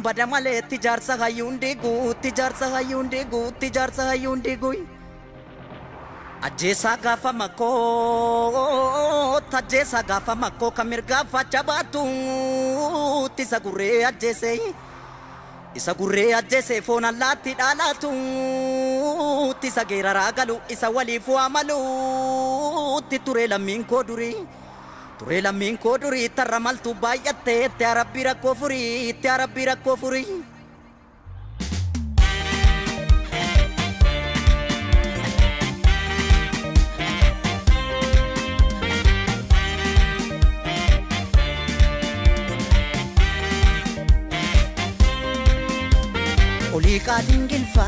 bada malee tijaarsa hayyuun diiguu tijaarsa hayyuun diiguu tijaarsa hayyuun diiguu ajjeesaa gaafa makkoo tajjeesaa gaafa makkoo kamirgaa facha baatu tisa gurree ajjeesee foon allaatti dhaalaatu tisa geeraraa galu isa waliif waamalu ture lammiin koo durii tarra maltu baay'attee itti arabbii rakkoo furii Olika dingilfa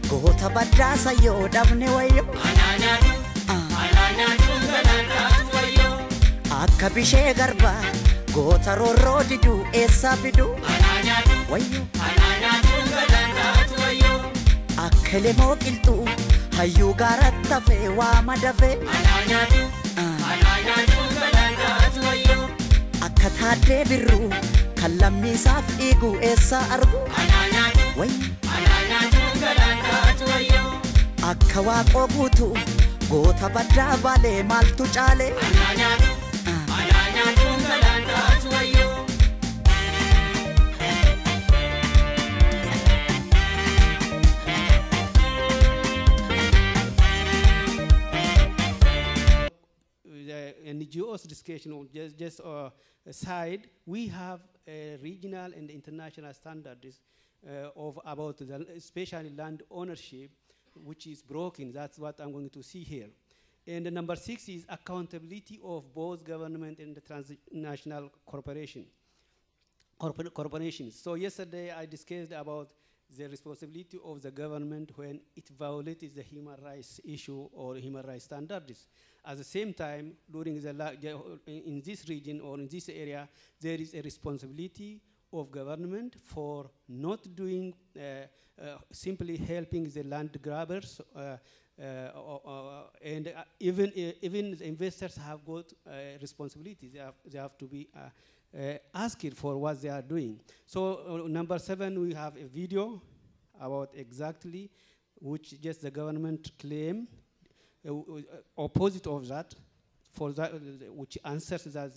goota baddaasa yoo dhabne wayyo akka bishee garba goota roorroo diduu eessaa fiduu wayyo akka lemoo qilxuu hayyuu gaaratti hafee waama dafee akka taaddee birruu kan lammiisaaf dhiiguu eessaa argu akka waaqoo guutuu goota baddaa baalee maaltu caalee NGOs discussion just aside, we have regional and international standards of about especially land ownership, which is broken. That's what I'm going to see here. And the number 6 is accountability of both government and the transnational corporations. So yesterday I discussed about the responsibility of the government when it violates the human rights issue or human rights standards. At the same time, during in this region or in this area, there is a responsibility of government for not doing simply helping the land grabbers, and even the investors have got responsibilities. They have to be asking for what they are doing. So number 7, we have a video about exactly which just the government claim, opposite of that, for that which answers that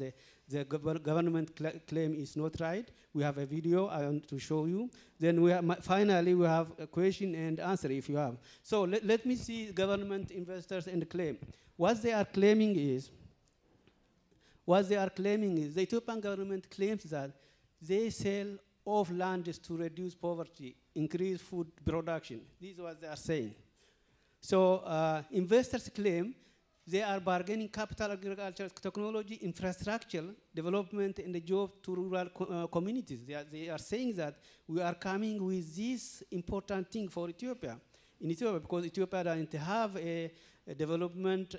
the government claim is not right. We have a video I want to show you. Then we have finally we have a question and answer if you have. So let me see government investors and claim. What they are claiming is the Ethiopian government claims that they sell off lands to reduce poverty, increase food production. This is what they are saying. So investors claim they are bargaining capital, agriculture, technology, infrastructure, development, and the job to rural communities. They are saying that we are coming with this important thing for Ethiopia. In Ethiopia, because Ethiopia doesn't have a development,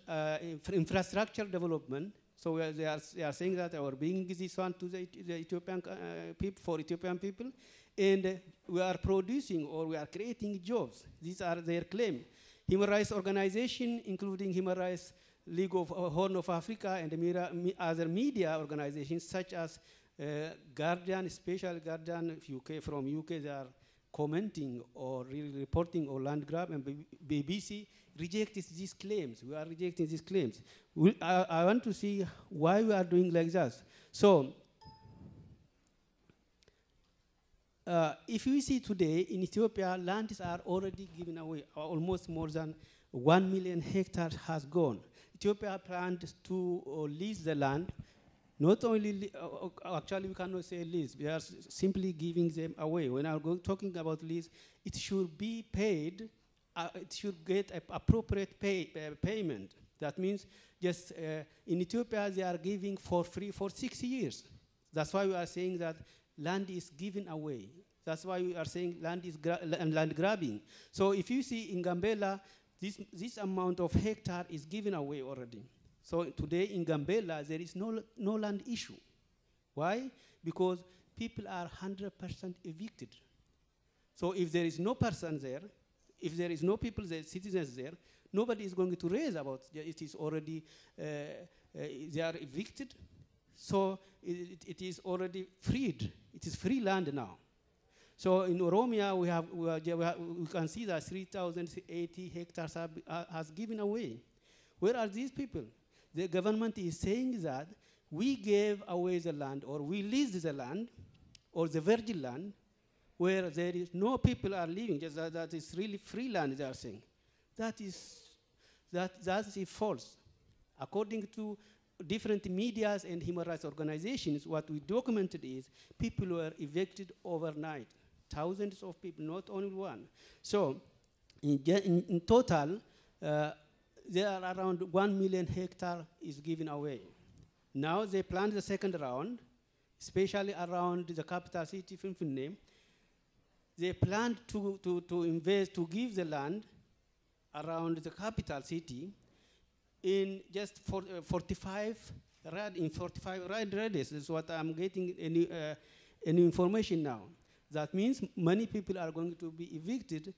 infrastructure development. So they are saying that we are bringing this one to the Ethiopian people, for Ethiopian people, and we are producing or we are creating jobs. These are their claim. Human rights organizations, including Human Rights League of Horn of Africa and other media organizations such as Guardian, Special Guardian UK from UK, they are commenting or really reporting on land grab, and BBC rejects these claims. We are rejecting these claims. I want to see why we are doing like that. So, if you see today in Ethiopia, lands are already given away. Almost more than 1 million hectares has gone. Ethiopia planned to lease the land. Not only, actually we cannot say lease, we are simply giving them away. When I'm talking about lease, it should be paid, it should get an appropriate payment. That means just in Ethiopia they are giving for free for 6 years. That's why we are saying that land is given away. That's why we are saying land is land grabbing. So if you see in Gambela, this amount of hectare is given away already. So today in Gambela, there is no land issue. Why? Because people are 100% evicted. So if there is no person there, if there is no people there, citizens there, nobody is going to raise about it is already, they are evicted. So it is already freed. It is free land now. So in Oromia, we can see that 3,080 hectares has given away. Where are these people? The government is saying that we gave away the land, or we leased the land, or the virgin land, where there is no people are living, just that is really free land, they are saying. That is false. According to different medias and human rights organizations, what we documented is people were evicted overnight. Thousands of people, not only one. So in total, there are around 1 million hectares is given away. Now they planned the second round, especially around the capital city, Finfinne. They planned to invest, to give the land around the capital city in just 45 radius. Is what I'm getting any information now. That means many people are going to be evicted,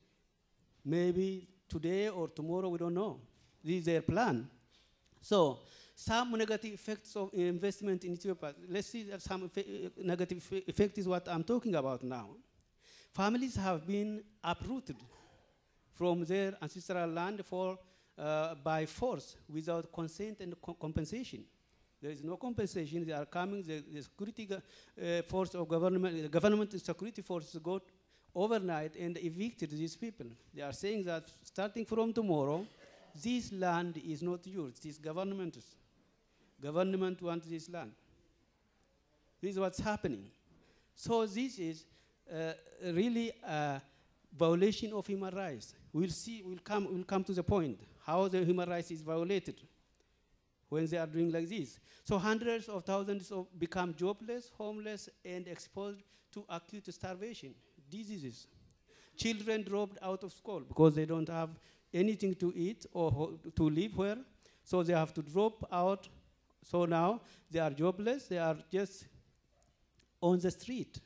maybe today or tomorrow, we don't know. This is their plan. So some negative effects of investment in Ethiopia. Let's see that some negative effect is what I'm talking about now. Families have been uprooted from their ancestral land by force without consent and compensation. There is no compensation. They are coming. The security force of government, the government security forces got overnight and evicted these people. They are saying that starting from tomorrow, this land is not yours. It is government's. Government wants this land. This is what's happening. So this is really a violation of human rights. We'll see. We'll come to the point how the human rights is violated when they are doing like this. So hundreds of thousands become jobless, homeless, and exposed to acute starvation, diseases. Children dropped out of school because they don't have anything to eat or to live where, so they have to drop out. So now they are jobless, they are just on the street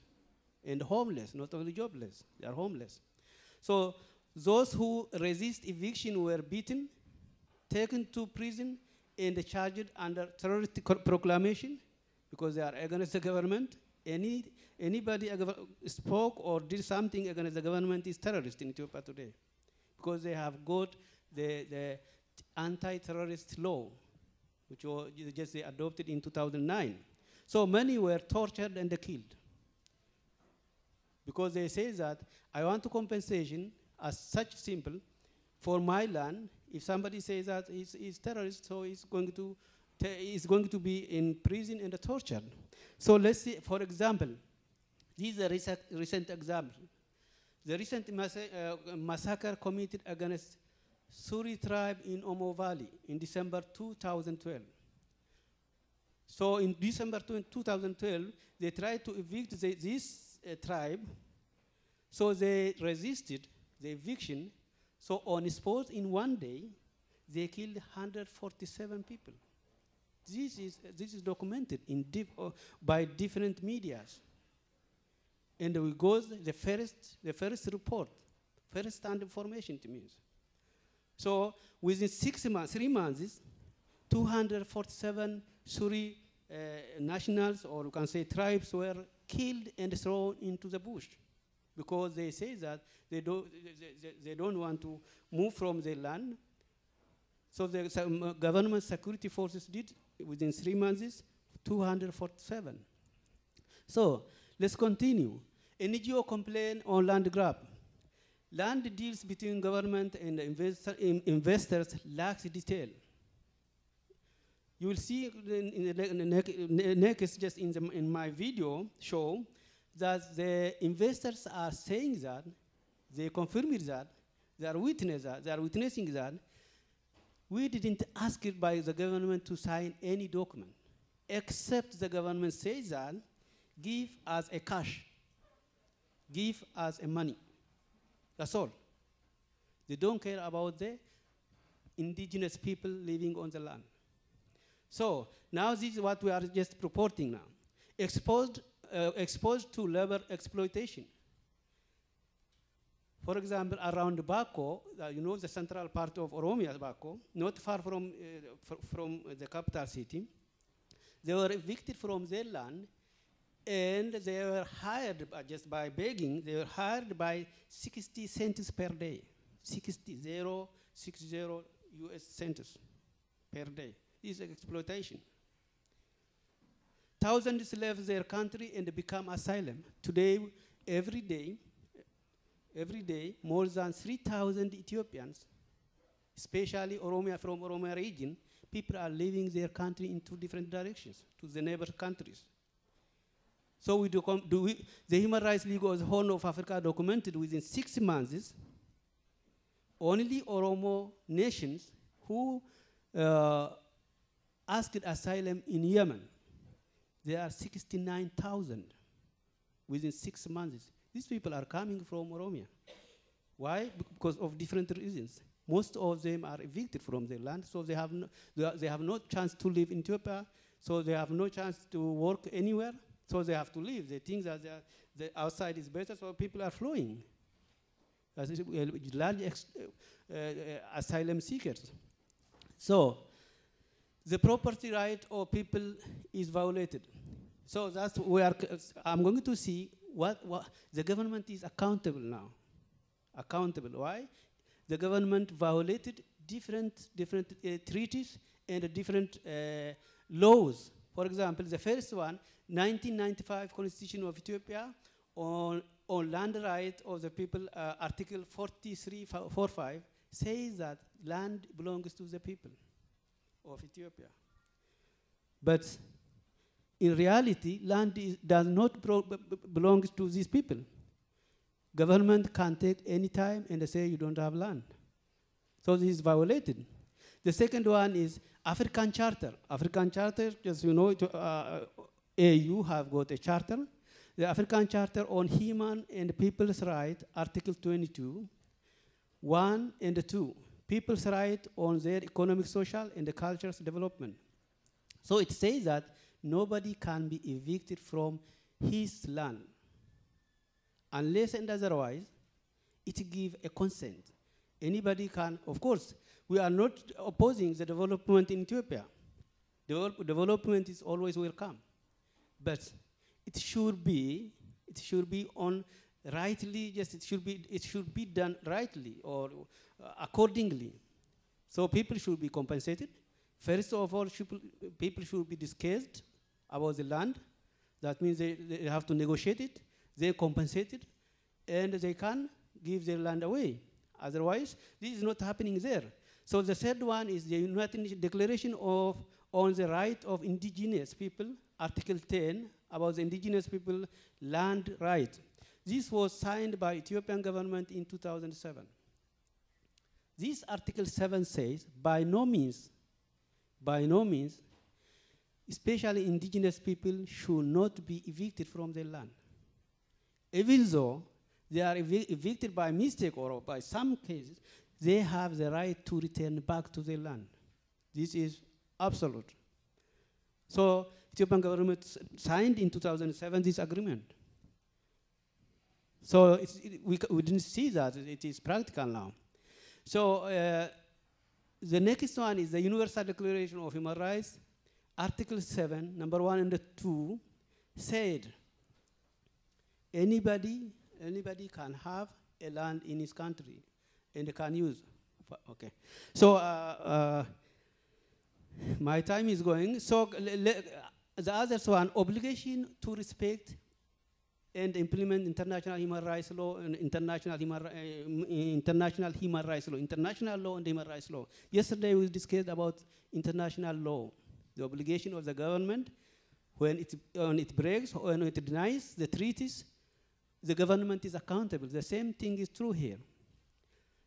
and homeless, not only jobless, they are homeless. So those who resist eviction were beaten, taken to prison, and charged under terrorist proclamation because they are against the government. Anybody spoke or did something against the government is terrorist in Ethiopia today because they have got the anti-terrorist law, which was just they adopted in 2009. So many were tortured and killed because they say that I want compensation as such simple for my land. If somebody says that he's terrorist, so he's going to be in prison and tortured. So let's see, for example, this is a recent example. The recent massacre committed against Suri tribe in Omo Valley in December 2012. So in December 2012, they tried to evict this tribe. So they resisted the eviction. So on spot in one day, they killed 147 people. This is documented by different medias. And we go the first report, first-hand information to me. So within 3 months, 247 Suri nationals, or you can say tribes, were killed and thrown into the bush because they say that they don't want to move from their land. So the government security forces did, within 3 months, 247. So let's continue. NGO complaint on land grab. Land deals between government and investors lacks detail. You will see in the next, just in my video show, that the investors are saying that, they confirm that, they are witnessing that, we didn't ask it by the government to sign any document, except the government says that, give us a cash, give us a money. That's all. They don't care about the indigenous people living on the land. So now this is what we are just reporting now. Exposed to labor exploitation. For example, around Bako, you know the central part of Oromia, Bako, not far from the capital city, they were evicted from their land And they were hired just by begging, they were hired by 60 cents per day. 60 US cents per day. This is exploitation. Thousands left their country and become asylum. Today, every day, more than 3,000 Ethiopians, especially Oromia from Oromia region, people are leaving their country in two different directions, to the neighbor countries. So the Human Rights League of the Horn of Africa documented within 6 months, only Oromo nations who asked asylum in Yemen, there are 69,000 within 6 months. These people are coming from Oromia. Why? Because of different reasons. Most of them are evicted from their land, so they have no chance to live in Ethiopia, so they have no chance to work anywhere, so they have to leave. They think that the outside is better, so people are flowing. Large asylum seekers. So the property right of people is violated. So that's where I'm going to see what the government is accountable now. Accountable. Why? The government violated different treaties and different laws. For example, the first one, 1995 Constitution of Ethiopia on land right of the people, Article 43.45 says that land belongs to the people of Ethiopia. But in reality, land does not belong to these people. Government can take any time and say you don't have land. So this is violated. The second one is African Charter. African Charter, just you know, AU have got a charter. The African Charter on Human and People's Rights, Article 22, 1 and 2. People's right on their economic, social, and cultural development. So it says that nobody can be evicted from his land unless and otherwise it gives a consent. Anybody can, of course, we are not opposing the development in Ethiopia. Development is always welcome, but it should be on rightly, just it should be done rightly or accordingly. So people should be compensated. First of all, people should be discussed about the land. That means they have to negotiate it, they compensate it, and they can give their land away. Otherwise, this is not happening there. So the third one is the United Nations Declaration on the Right of Indigenous People, Article 10, about the indigenous people land right. This was signed by Ethiopian government in 2007. This Article 7 says, by no means, especially indigenous people should not be evicted from their land. Even though they are evicted by mistake or by some cases, they have the right to return back to their land. This is absolute. So Ethiopian government signed in 2007 this agreement. So we didn't see that it is practical now. So the next one is the Universal Declaration of Human Rights, Article 7, number 1 and 2, said anybody can have a land in his country and can use. Okay. So my time is going. So the other one, obligation to respect and implement international human rights law and international human rights law, international law and human rights law. Yesterday we discussed about international law, the obligation of the government when it breaks, when it denies the treaties, the government is accountable. The same thing is true here.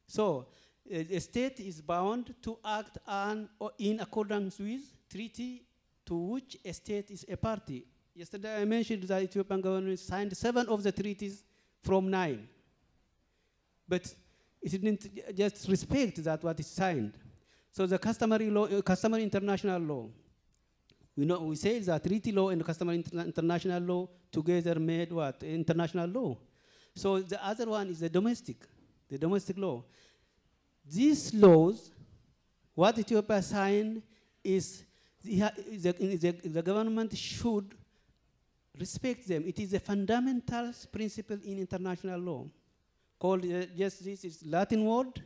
So a state is bound to act in accordance with treaty to which a state is a party. Yesterday I mentioned that the Ethiopian government signed 7 of the treaties from 9. But it didn't just respect that what is signed. So the customary law, customary international law, we say that treaty law and customary international law together made what? International law. So the other one is the domestic law. These laws, what Ethiopia signed is the government should respect them. It is a fundamental principle in international law called, just this is Latin word,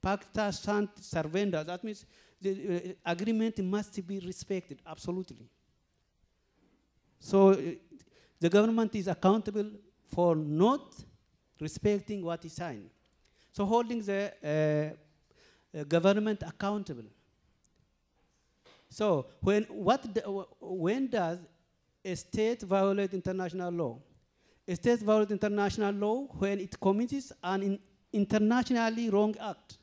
pacta sunt servanda. That means the agreement must be respected, absolutely. So the government is accountable for not respecting what is signed. So holding the government accountable. So when does a state violate international law? A state violates international law when it commits an internationally wrong act.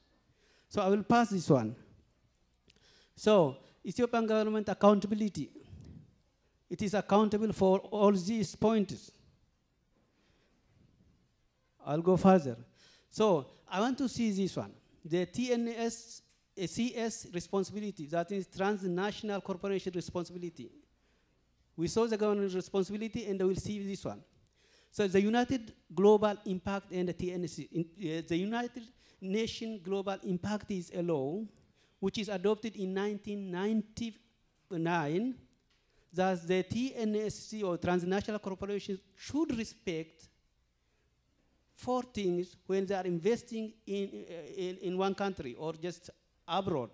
So I will pass this one. So Ethiopian government accountability. It is accountable for all these points. I'll go further. So I want to see this one. The CS responsibility, that is transnational corporation responsibility. We saw the government responsibility and we'll see this one. So the United Global Impact and the TNC. The United Nations Global Impact is a law which is adopted in 1999 that the TNSC or transnational corporations should respect 4 things when they are investing in one country or just abroad.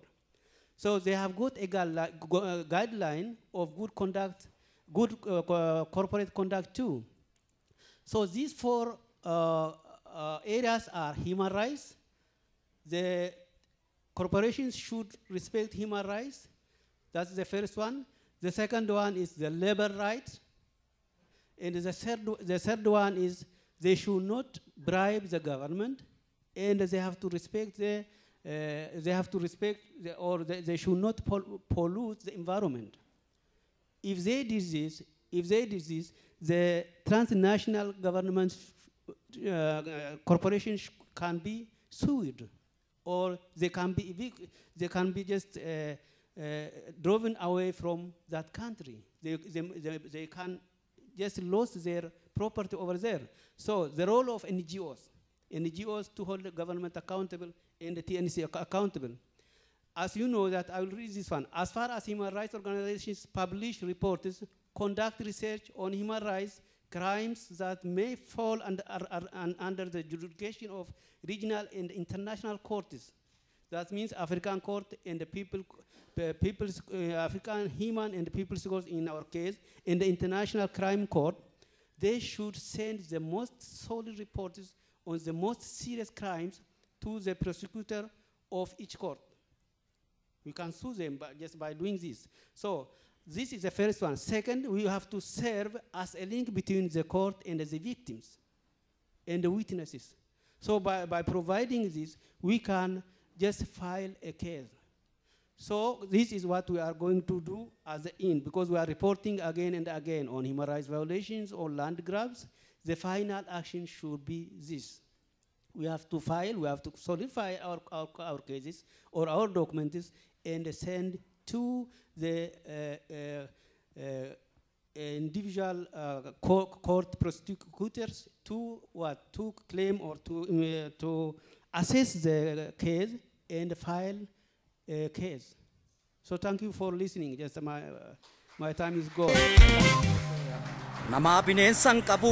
So they have got a guideline of good conduct, good corporate conduct too. So these 4 areas are human rights. The corporations should respect human rights. That's the first one. The second one is the labor rights. And the third one is they should not bribe the government, and they have to respect they should not pollute the environment. If they did this, the transnational government corporations can be sued, or they can be just driven away from that country. They can just lose their property over there. So the role of NGOs to hold the government accountable and the TNC accountable. As you know that, I will read this one. As far as human rights organizations publish reports, conduct research on human rights crimes that may fall under the jurisdiction of regional and international courts. That means African Court and the African Human and People's Court in our case, and the International Crime Court. They should send the most solid reports on the most serious crimes to the prosecutor of each court. We can sue them just by doing this. So this is the first one. Second, we have to serve as a link between the court and the victims and the witnesses. So by providing this, we can just file a case. So this is what we are going to do as the end, because we are reporting again and again on human rights violations or land grabs. The final action should be this. We have to file, we have to solidify our cases or our documents and send to the individual court prosecutors to claim or to assess the case and file a case. So thank you for listening. Just my time is gone. Nama bineensan qabu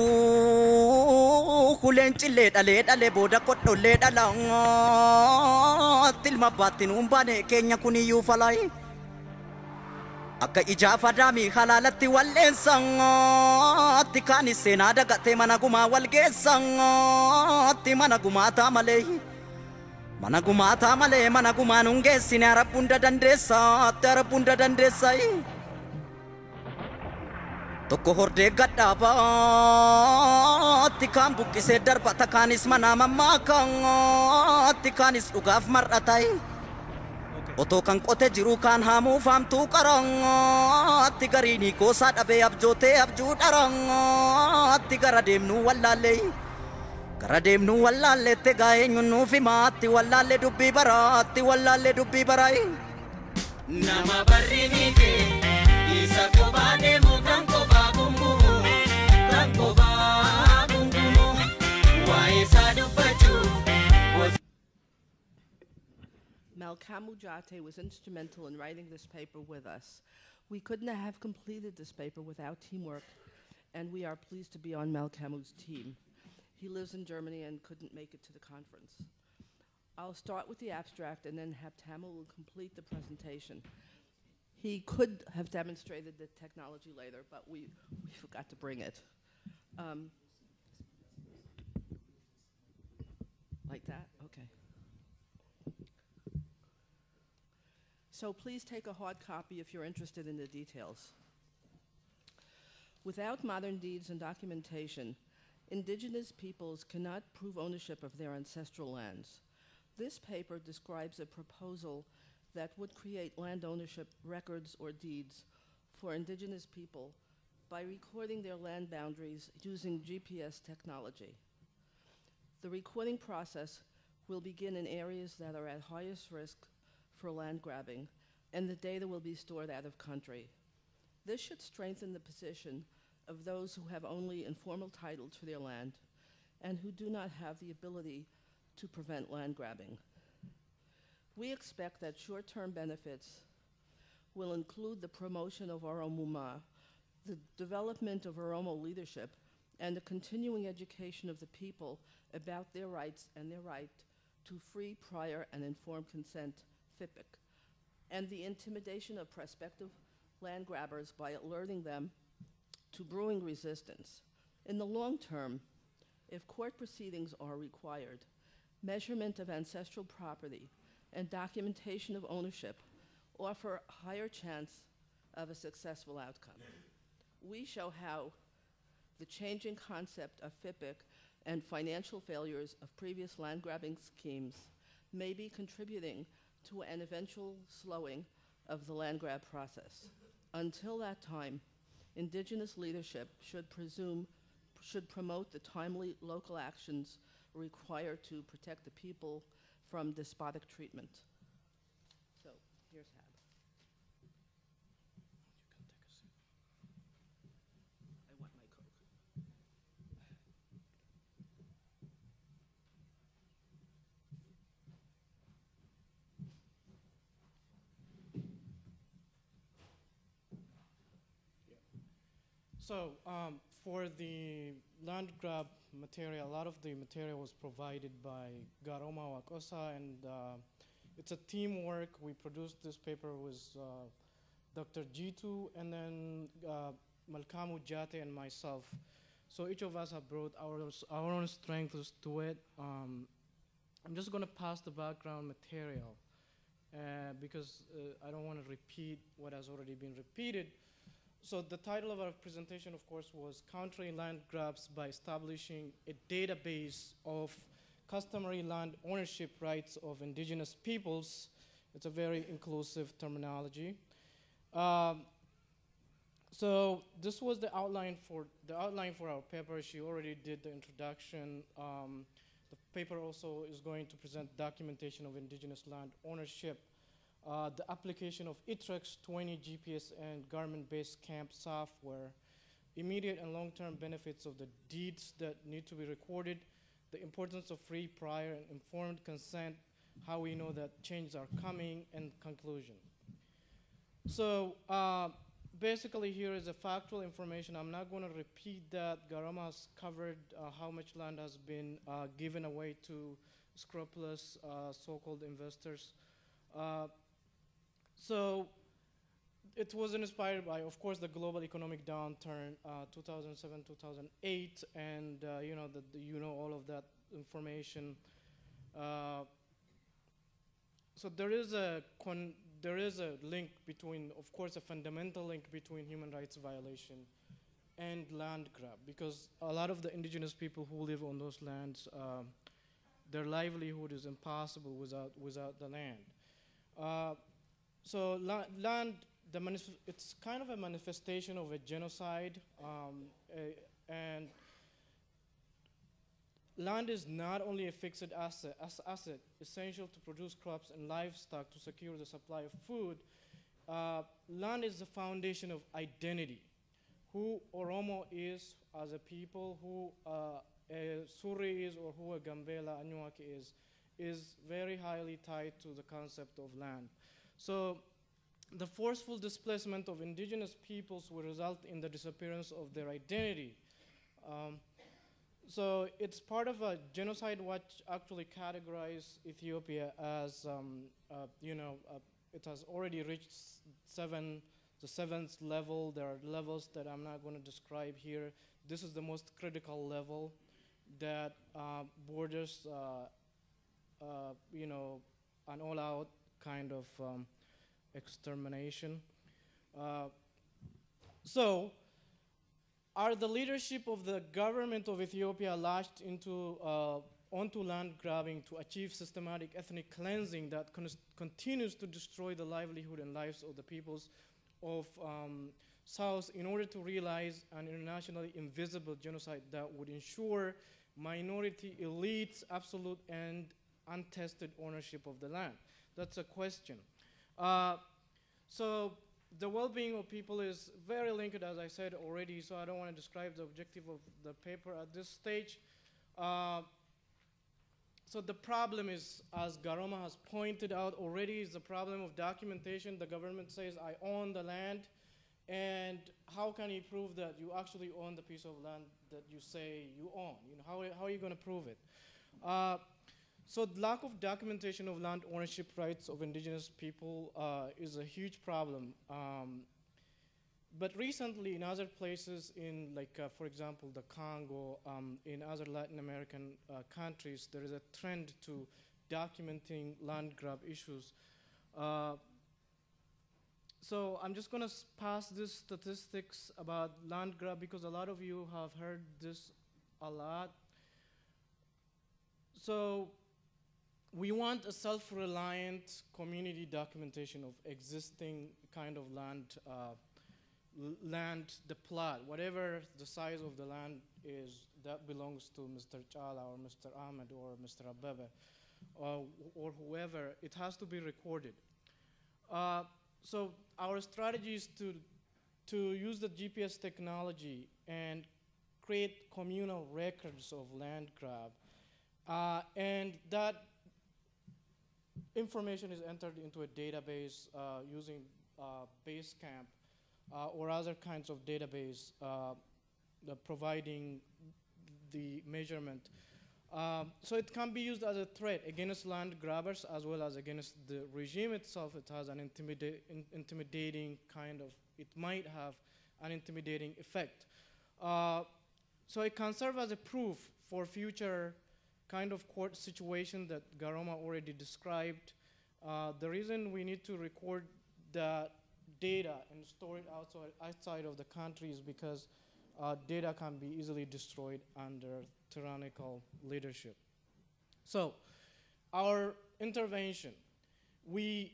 kuleen cillee dhalee booda kodhollee dhala tilma baattin umbaane keenya kuniyyuu falaayi akka ijaafa daamii halaalatti walleensan kaanis seenaa dagatee mana gumaa walgeessan mana gumaataa malee mana gumaa nungeessine arabbunda dandeessa Tokko hordee gadhaabaatti kaan buqqisee darbata kaanis mana mammaakaatti kaanis dhugaaf mar'atayi otoo kan qote jiru kaan haamuu faamtuu qarangaatti gariinii koosaa dhabee abjootee abjuu dharangaatti gara deemnuu wallaalleette gaa'eenyuun nuuf himaatti wallaallee dubbii barayi nama barri miite isa kophaa deemu kan kophaa gungumu waa'ee isaa dubbachuu. Malcolm Ujate was instrumental in writing this paper with us. We couldn't have completed this paper without teamwork and we are pleased to be on Malkamu's team. He lives in Germany and couldn't make it to the conference. I'll start with the abstract and then have Tamu will complete the presentation. He could have demonstrated the technology later, but we forgot to bring it. Like that? Okay. So please take a hard copy if you're interested in the details. Without modern deeds and documentation, indigenous peoples cannot prove ownership of their ancestral lands. This paper describes a proposal that would create land ownership records or deeds for indigenous people by recording their land boundaries using GPS technology. The recording process will begin in areas that are at highest risk for land grabbing, and the data will be stored out of country. This should strengthen the position of those who have only informal title to their land and who do not have the ability to prevent land grabbing. We expect that short-term benefits will include the promotion of Oromuma, the development of Oromo leadership, and the continuing education of the people about their rights and their right to free, prior, and informed consent, FIPIC, and the intimidation of prospective land grabbers by alerting them to brewing resistance. In the long term, if court proceedings are required, measurement of ancestral property and documentation of ownership offer a higher chance of a successful outcome. We show how the changing concept of FIPIC and financial failures of previous land grabbing schemes may be contributing to an eventual slowing of the land grab process. Until that time, indigenous leadership should promote the timely local actions required to protect the people from despotic treatment. So here's Hab. I want my Coke. So for the land grab material, a lot of the material was provided by Garoma OSA, and it's a teamwork. We produced this paper with Dr. Jitu and then Malkamu Jate and myself. So each of us have brought our own strengths to it. I'm just going to pass the background material because I don't want to repeat what has already been repeated. So the title of our presentation, of course, was Countering Land Grabs by Establishing a Database of Customary Land Ownership Rights of Indigenous Peoples. It's a very inclusive terminology. So this was the outline for our paper. She already did the introduction. The paper also is going to present documentation of indigenous land ownership, the application of ITREX 20 GPS and government-based camp software, immediate and long-term benefits of the deeds that need to be recorded, the importance of free, prior, and informed consent, how we know that changes are coming, and conclusion. So basically here is a factual information. I'm not going to repeat that. Garoma has covered how much land has been given away to scrupulous so-called investors. So it was inspired by, of course, the global economic downturn, 2007, 2008, and you know all of that information. So there is a link between, of course, a fundamental link between human rights violation and land grab, because a lot of the indigenous people who live on those lands, their livelihood is impossible without the land. So land, it's kind of a manifestation of a genocide, and land is not only a fixed asset essential to produce crops and livestock to secure the supply of food. Land is the foundation of identity. Who Oromo is as a people, who a Suri is, or who a Gambela Anuak is very highly tied to the concept of land. So the forceful displacement of indigenous peoples will result in the disappearance of their identity. So it's part of a genocide which actually categorized Ethiopia as, it has already reached the seventh level. There are levels that I'm not going to describe here. This is the most critical level that borders, an all-out kind of extermination. So, are the leadership of the government of Ethiopia lashed onto land grabbing to achieve systematic ethnic cleansing that continues to destroy the livelihood and lives of the peoples of South in order to realize an internationally invisible genocide that would ensure minority elites absolute and untested ownership of the land? That's a question. So the well-being of people is very linked, as I said already, so I don't want to describe the objective of the paper at this stage. So the problem is, as Garoma has pointed out already, is the problem of documentation. The government says, I own the land, and how can you prove that you actually own the piece of land that you say you own? How are you going to prove it? So the lack of documentation of land ownership rights of indigenous people is a huge problem. But recently in other places in for example, the Congo, in other Latin American countries, there is a trend to documenting land grab issues. So I'm just gonna pass these statistics about land grab because a lot of you have heard this a lot. So we want a self-reliant community documentation of existing kind of land, the plot, whatever the size of the land is, that belongs to Mr. Chala or Mr. Ahmed or Mr. Abebe or whoever, it has to be recorded. So our strategy is to use the GPS technology and create communal records of land grab. And that information is entered into a database using Basecamp or other kinds of database providing the measurement. So it can be used as a threat against land grabbers as well as against the regime itself. It has an intimidating kind of, it might have an intimidating effect. So it can serve as a proof for future kind of court situation that Garoma already described. The reason we need to record the data and store it outside of the country is because data can be easily destroyed under tyrannical leadership. So our intervention, we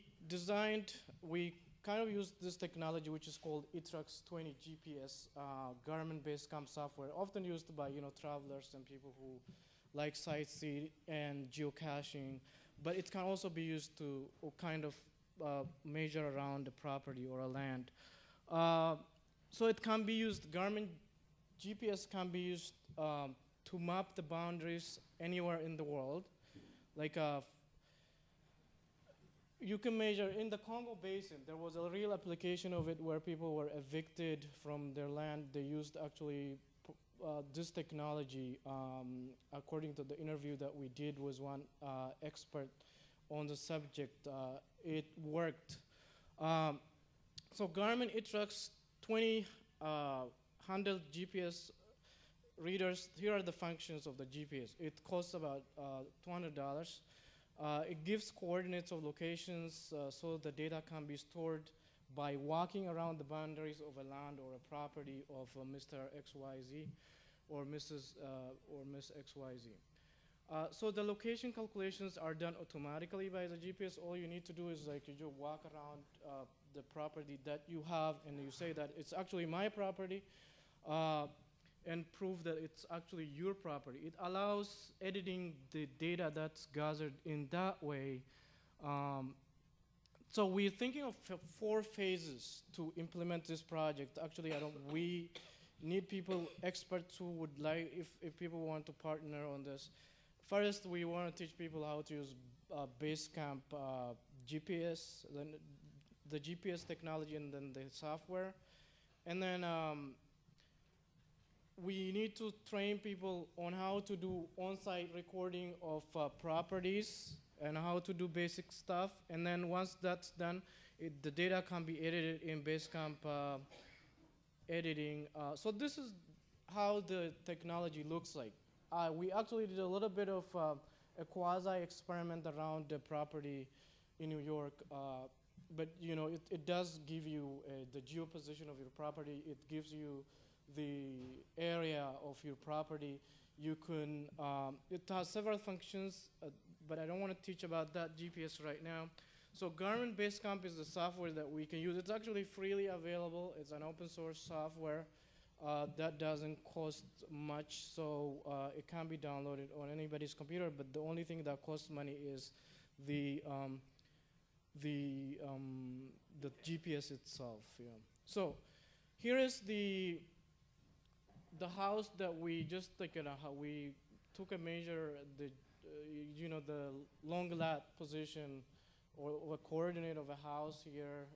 kind of used this technology which is called Itrax 20 GPS, government-based camp software, often used by travelers and people who like sightseeing and geocaching, but it can also be used to kind of measure around a property or a land. So it can be used, government GPS can be used to map the boundaries anywhere in the world. Like you can measure in the Congo Basin, there was a real application of it where people were evicted from their land. They used actually this technology, according to the interview that we did with one expert on the subject, it worked. So Garmin Itrax 20 handled GPS readers. Here are the functions of the GPS. It costs about $200. It gives coordinates of locations so the data can be stored by walking around the boundaries of a land or a property of Mr. XYZ or Mrs. or Miss XYZ. So the location calculations are done automatically by the GPS. All you need to do is you walk around the property that you have and you say that it's actually my property and prove that it's actually your property. It allows editing the data that's gathered in that way. So we're thinking of 4 phases to implement this project. Actually, we need people, experts who would like, if people want to partner on this. First, we want to teach people how to use Basecamp GPS. Then the GPS technology and then the software. And then we need to train people on how to do on-site recording of properties and how to do basic stuff. And then once that's done, the data can be edited in Basecamp editing. So this is how the technology looks like. We actually did a little bit of a quasi-experiment around the property in New York, but you know, it does give you the geoposition of your property. It gives you the area of your property. You can, it has several functions, but I don't want to teach about that GPS right now. So Garmin Basecamp is the software that we can use. It's actually freely available. It's an open source software that doesn't cost much, so it can be downloaded on anybody's computer, but the only thing that costs money is the GPS itself. Yeah. So here is the house that we just how we took a measure, the you know, the long lat position or a coordinate of a house here,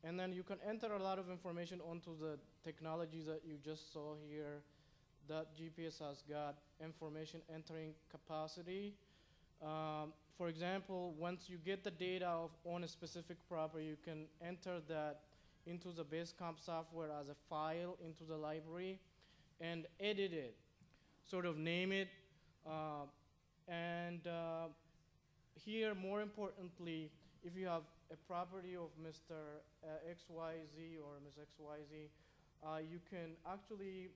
and then you can enter a lot of information onto the technologies that you just saw here. That GPS has got information entering capacity. For example, once you get the data on a specific property, you can enter that into the Basecamp software as a file into the library and edit it, sort of name it. Here, more importantly, if you have a property of Mr. XYZ or Ms. XYZ, you can actually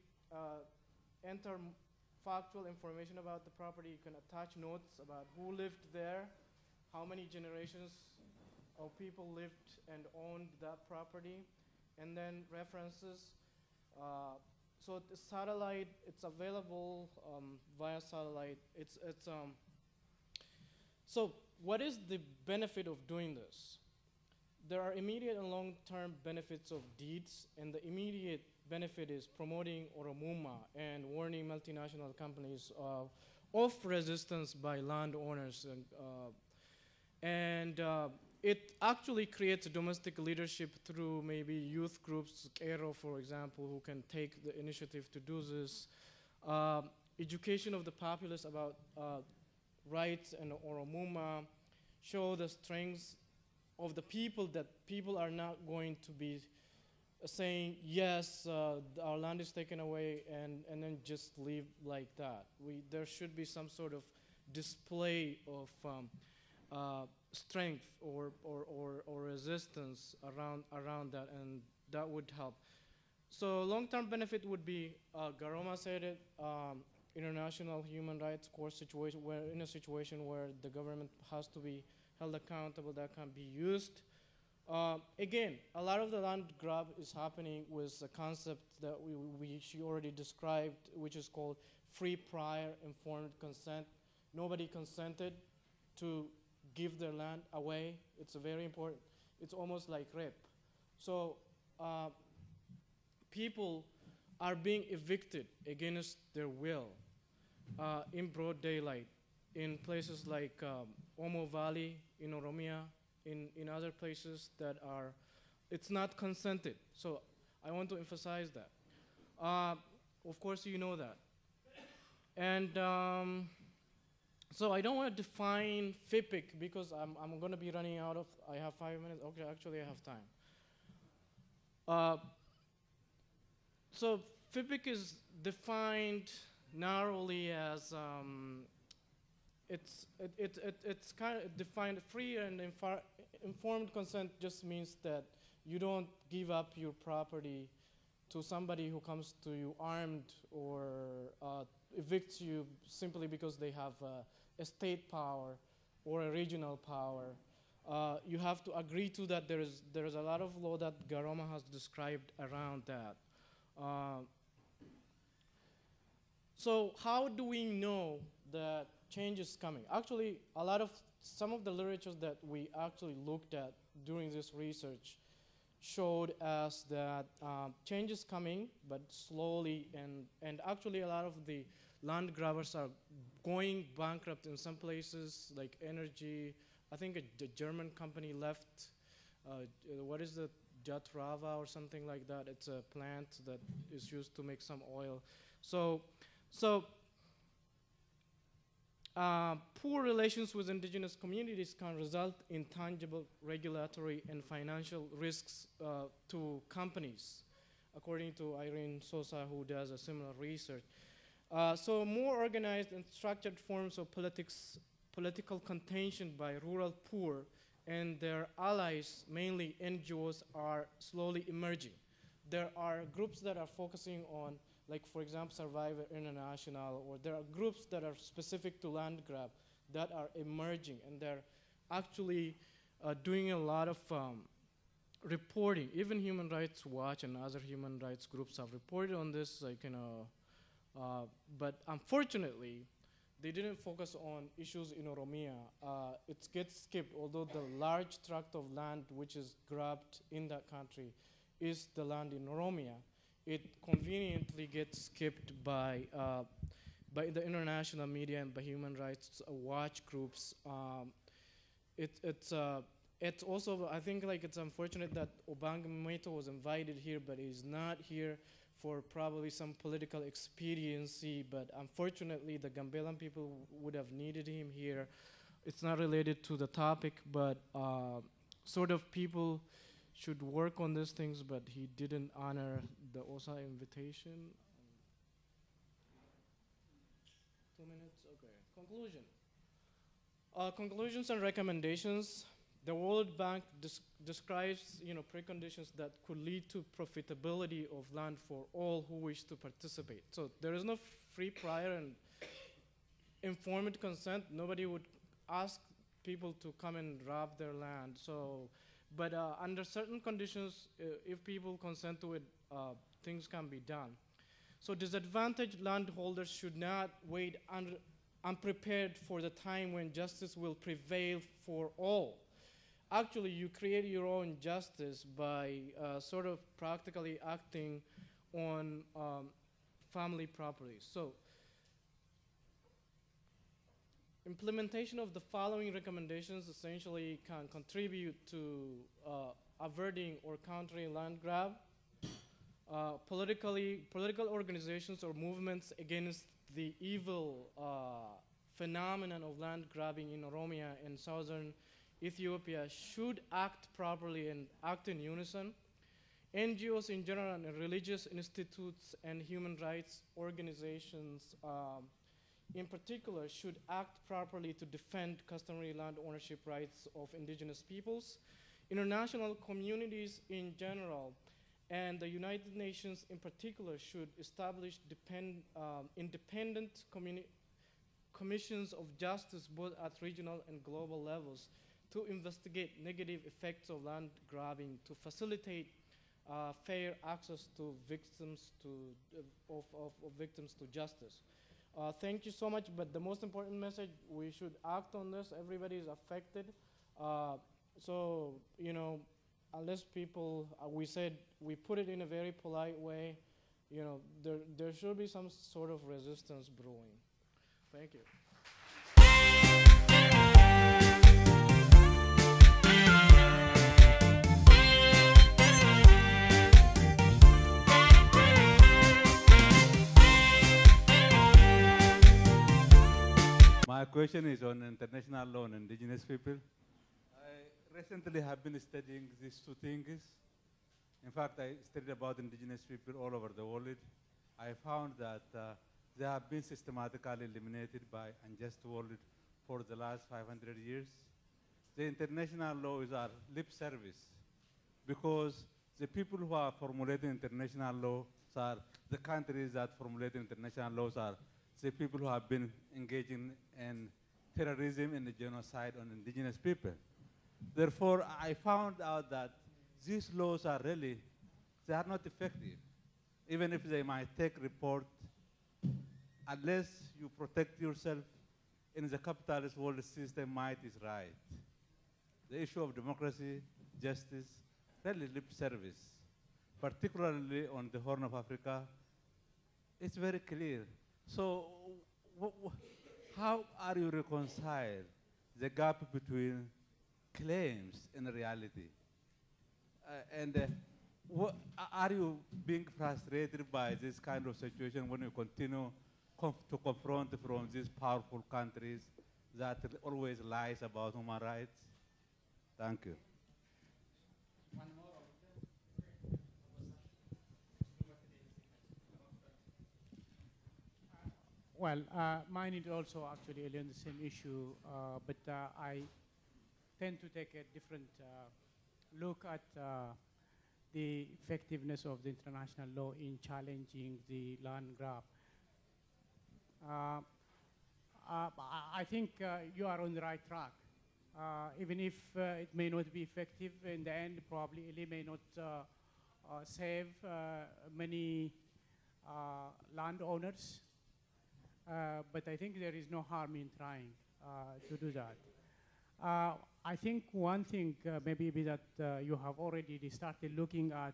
enter factual information about the property. You can attach notes about who lived there, how many generations of people lived and owned that property, and then references. So the satellite, it's available via satellite. So what is the benefit of doing this? There are immediate and long-term benefits of deeds, and the immediate benefit is promoting Oromuma and warning multinational companies of resistance by landowners. It actually creates domestic leadership through maybe youth groups, Kero, for example, who can take the initiative to do this. Education of the populace about rights and Oromuma, show the strengths of the people, that people are not going to be saying, yes, our land is taken away, and then just leave like that. There should be some sort of display of strength or resistance around that, and that would help. So long-term benefit would be, Garoma said it, international human rights court situation, where in a situation where the government has to be held accountable, that can be used. Again, a lot of the land grab is happening with a concept that she already described, which is called free, prior, informed consent. Nobody consented to give their land away. It's very important. It's almost like rape. So people are being evicted against their will in broad daylight in places like Omo Valley, in Oromia, in other places that are, it's not consented. So I want to emphasize that. Of course you know that. And so I don't want to define FIPIC because I'm going to be running out of, I have 5 minutes. Okay, actually I have time. So FIPIC is defined narrowly as, it's kind of defined, free and informed consent just means that you don't give up your property to somebody who comes to you armed or evicts you simply because they have a state power or a regional power. You have to agree to that. There is a lot of law that Garoma has described around that. So how do we know that change is coming? Actually, some of the literature that we actually looked at during this research showed us that change is coming, but slowly, and actually a lot of the land grabbers are going bankrupt in some places, like energy. I think the German company left what is the jatrava or something like that? It's a plant that is used to make some oil. So poor relations with indigenous communities can result in tangible regulatory and financial risks to companies, according to Irene Sosa, who does a similar research. So more organized and structured forms of political contention by rural poor and their allies, mainly NGOs, are slowly emerging. There are groups that are focusing on, like for example, Survivor International, or there are groups that are specific to land grab that are emerging, and they're actually doing a lot of reporting. Even Human Rights Watch and other human rights groups have reported on this, like, but unfortunately, they didn't focus on issues in Oromia. It gets skipped, although the large tract of land which is grabbed in that country is the land in Oromia. It conveniently gets skipped by the international media and by human rights watch groups. It's also, I think, like, it's unfortunate that Obanga Meto was invited here, but he's not here for probably some political expediency, but unfortunately the Gambelan people would have needed him here. It's not related to the topic, but sort of people should work on these things, but he didn't honor the OSA invitation. 2 minutes, okay. Conclusion. Conclusions and recommendations. The World Bank describes, preconditions that could lead to profitability of land for all who wish to participate. So there is no free, prior, and informed consent. Nobody would ask people to come and rob their land. So, but under certain conditions, if people consent to it, things can be done. So disadvantaged landholders should not wait unprepared for the time when justice will prevail for all. Actually, you create your own justice by sort of practically acting on family properties. So, implementation of the following recommendations essentially can contribute to averting or countering land grab. Political organizations or movements against the evil phenomenon of land grabbing in Oromia and southern Ethiopia should act properly and act in unison. NGOs in general and religious institutes and human rights organizations in particular should act properly to defend customary land ownership rights of indigenous peoples. International communities in general and the United Nations in particular should establish independent commissions of justice both at regional and global levels to investigate negative effects of land grabbing, to facilitate fair access to victims of victims to justice. Thank you so much, but the most important message, we should act on this. Everybody is affected. So, unless people, we said, we put it in a very polite way, there should be some sort of resistance brewing. Thank you. My question is on international law on indigenous people. I recently have been studying these two things. In fact, I studied about indigenous people all over the world. I found that they have been systematically eliminated by unjust world for the last 500 years. The international laws are lip service because the people who are formulating international laws are the countries that formulate international laws are the people who have been engaging in terrorism and the genocide on indigenous people. Therefore, I found out that these laws are really, they are not effective. Even if they might take report, unless you protect yourself in the capitalist world system, might is right. The issue of democracy, justice, really lip service, particularly on the Horn of Africa, it's very clear. So how are you reconcile the gap between claims and reality? Are you being frustrated by this kind of situation when you continue to confront from these powerful countries that always lies about human rights? Thank you. Well, mine is also actually on the same issue, but I tend to take a different look at the effectiveness of the international law in challenging the land grab. I think you are on the right track. Even if it may not be effective in the end, probably it may not save many landowners. But I think there is no harm in trying to do that. I think one thing maybe that you have already started looking at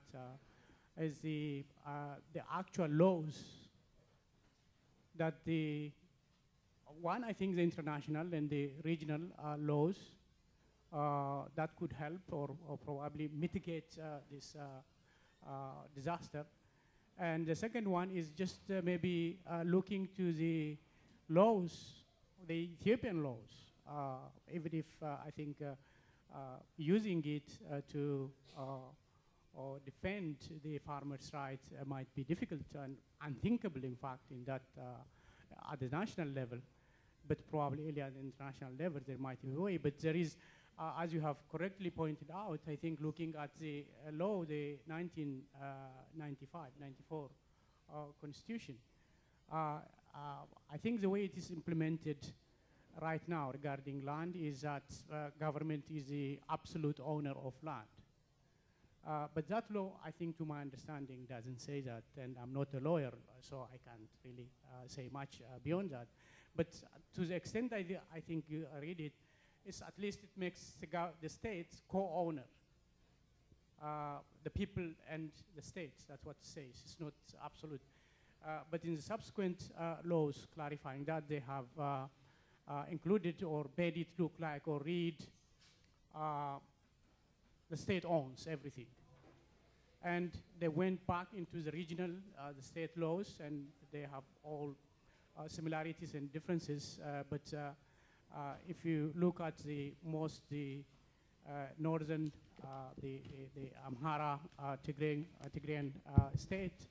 is the actual laws that I think the international and the regional laws that could help or probably mitigate this disaster. And the second one is just maybe looking to the laws, the Ethiopian laws, even if I think using it to defend the farmers' rights might be difficult and unthinkable, in fact, in that at the national level, but probably at the international level there might be a way. But there is, as you have correctly pointed out, I think looking at the law, the 1994 Constitution, I think the way it is implemented right now regarding land is that government is the absolute owner of land. But that law, I think to my understanding, doesn't say that, and I'm not a lawyer, so I can't really say much beyond that. But to the extent I think you read it, is at least it makes the states co-owner. The people and the states, that's what it says. It's not absolute. But in the subsequent laws clarifying that, they have included or made it look like or read the state owns everything. And they went back into the regional, the state laws, and they have all similarities and differences. But if you look at the northern, the Amhara, Tigrayan state,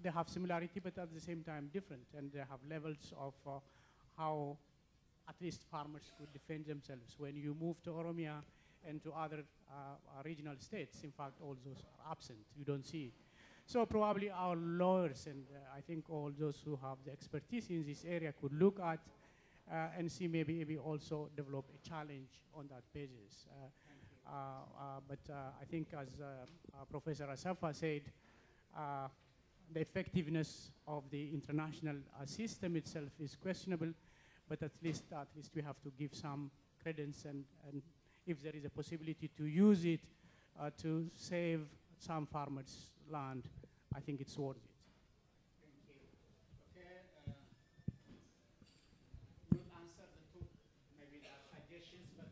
they have similarity, but at the same time different, and they have levels of how at least farmers could defend themselves. When you move to Oromia and to other regional states, in fact, all those are absent. You don't see it. So probably our lawyers and I think all those who have the expertise in this area could look at and see maybe also develop a challenge on that basis. But I think as Professor Asafa said, the effectiveness of the international system itself is questionable, but at least we have to give some credence, and if there is a possibility to use it to save some farmers' land, I think it's worth it. Thank you. Okay, we'll answer the two, maybe the suggestions, but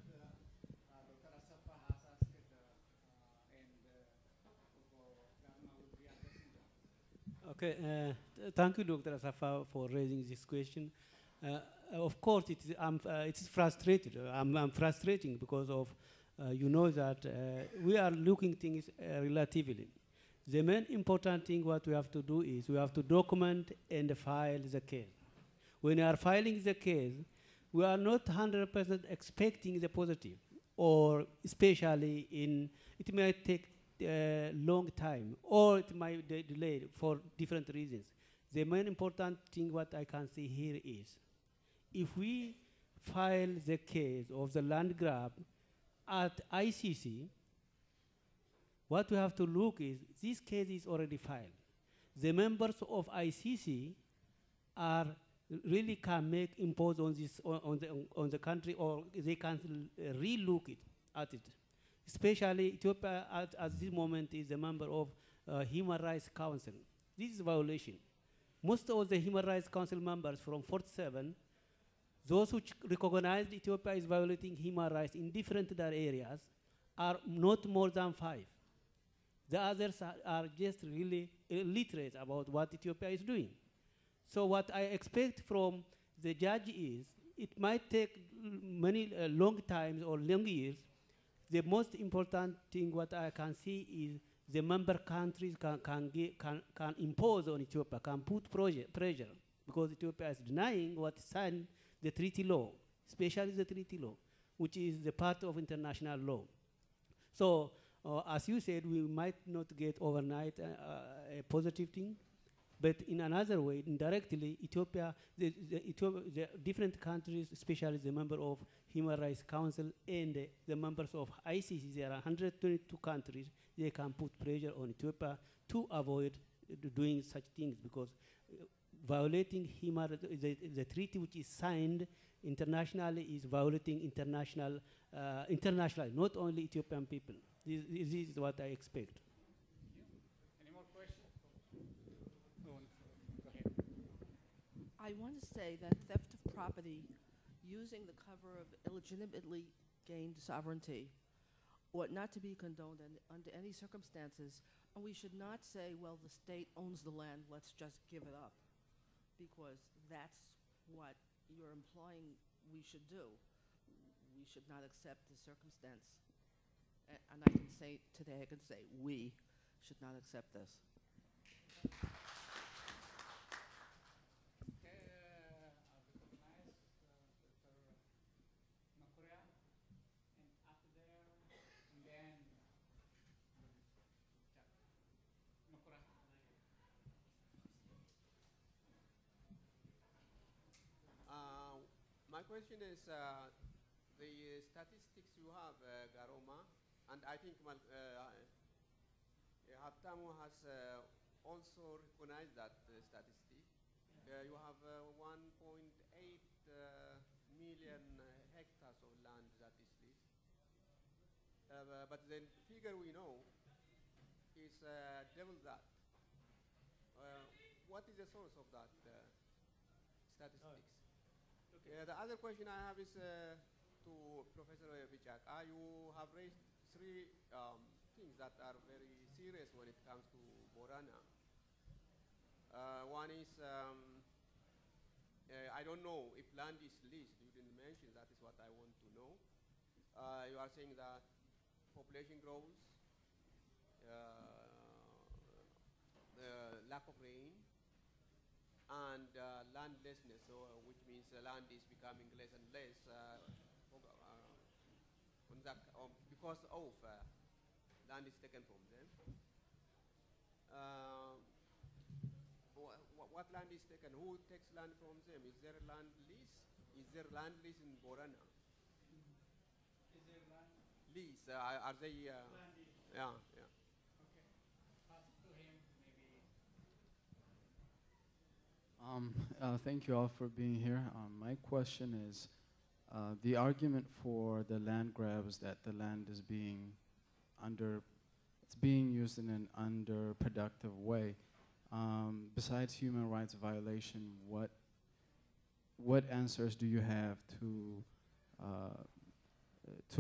Dr. Asafa has asked and Garma will be addressing that. Okay, thank you, Dr. Asafa, for raising this question. Of course, it is frustrated. I'm frustrating because of, you know that we are looking things relatively. The main important thing what we have to do is we have to document and file the case. When we are filing the case, we are not 100% expecting the positive, or especially it might take a long time, or it might delay for different reasons. The main important thing what I can see here is, if we file the case of the land grab at ICC, what we have to look is, this case is already filed. The members of ICC are really can impose on this on the country, or they can re-look at it. Especially Ethiopia at this moment is a member of Human Rights Council. This is a violation. Most of the Human Rights Council members from 47, those who recognize Ethiopia is violating human rights in different areas are not more than 5. The others are just really illiterate about what Ethiopia is doing. So what I expect from the judge is, it might take many long times or long years. The most important thing what I can see is the member countries can impose on Ethiopia, can put pressure, because Ethiopia is denying what signed the treaty law, especially the treaty law, which is the part of international law. So, as you said, we might not get overnight a positive thing, but in another way, indirectly, Ethiopia, the different countries, especially the member of Human Rights Council and the members of ICC, there are 122 countries, they can put pressure on Ethiopia to avoid doing such things, because violating the treaty which is signed internationally is violating internationally, not only Ethiopian people. This is what I expect. Any more questions? Go ahead. I want to say that theft of property using the cover of illegitimately gained sovereignty ought not to be condoned under any circumstances, and we should not say, well, the state owns the land, let's just give it up, because that's what you're implying we should do. We should not accept the circumstance. And I can say today, I can say we should not accept this. My question is the statistics you have, Garoma, and I think Haptamu has also recognized that statistic. You have 1.8 million hectares of land that is this. But the figure we know is double that. What is the source of that statistics? The other question I have is to Professor Vichak. You have raised three things that are very serious when it comes to Borana. One is, I don't know if land is leased. You didn't mention that is what I want to know. You are saying that population grows, the lack of rain, and landlessness, which means land is becoming less and less because of land is taken from them. What land is taken? Who takes land from them? Is there land lease? Is there land lease in Borana? Is there land lease? Are they? Land lease. Yeah. Okay. Pass it to him, maybe. Thank you all for being here. My question is, the argument for the land grabs that the land is being used in an underproductive way. Besides human rights violation, what answers do you have to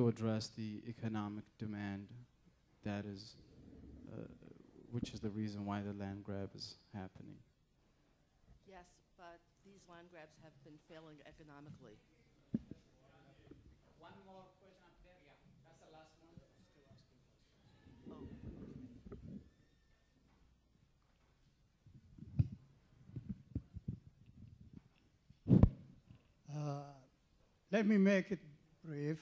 address the economic demand that is, which is the reason why the land grab is happening? Yes, but these land grabs have been failing economically. One more question up there. Yeah, that's the last one. Still asking questions. Let me make it brief.